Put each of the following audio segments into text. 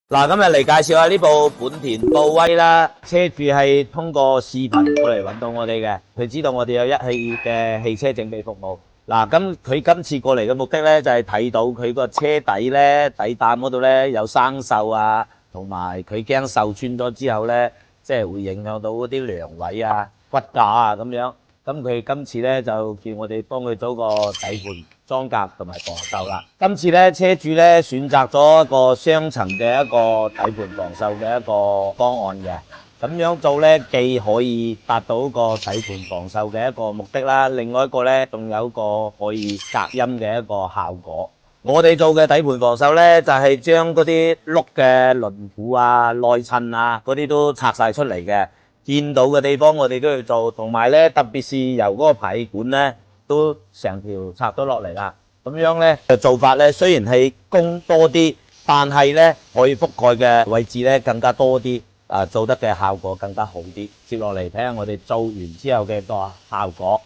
嗱，今日嚟介紹下呢部本田布威啦，車主係通過視頻過嚟揾到我哋嘅，佢知道我哋有一系列嘅汽車整備服務。嗱，咁佢今次過嚟嘅目的咧，就係睇到佢個車底咧底膽嗰度咧有生鏽啊，同埋佢驚鏽穿咗之後咧，即係會影響到嗰啲梁位啊、骨架啊咁樣。咁佢今次咧就叫我哋幫佢做個底盤裝甲同埋防鏽啦。今次咧車主咧選擇咗一個雙層嘅一個底盤防鏽嘅一個方案嘅，咁樣做咧既可以達到個底盤防鏽嘅一個目的啦，另外一個咧仲有一個可以隔音嘅一個效果。我哋做嘅底盤防鏽咧，就係將嗰啲轆嘅輪毂啊、內襯啊嗰啲都拆晒出嚟嘅。見到嘅地方我哋都要做，同埋咧特別是由嗰個排管咧都成條拆咗落嚟啦。咁樣咧嘅做法咧，雖然係工多啲，但係咧可以覆蓋嘅位置咧更加多啲，做得嘅效果更加好啲。接落嚟睇下我哋做完之後嘅個效果。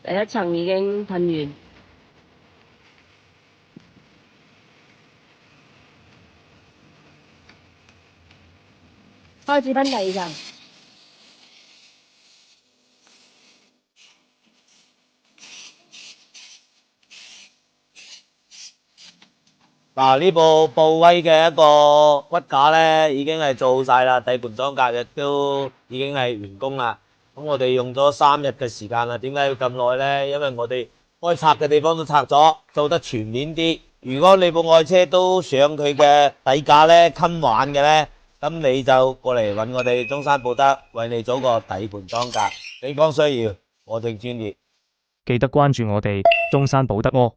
第一層已經噴完，開始噴第二層。嗱，呢部布威嘅一個骨架咧，已經係做好晒啦，底盤裝甲亦都已經係完工啦。咁我哋用咗3日嘅時間啦。點解要咁耐咧？因為我哋該拆嘅地方都拆咗，做得全面啲。如果你部愛車都想佢嘅底架咧襟玩嘅咧，咁你就過嚟揾我哋中山寶德，為你做個底盤裝甲。你講需要，我哋專業。記得關注我哋中山寶德喎。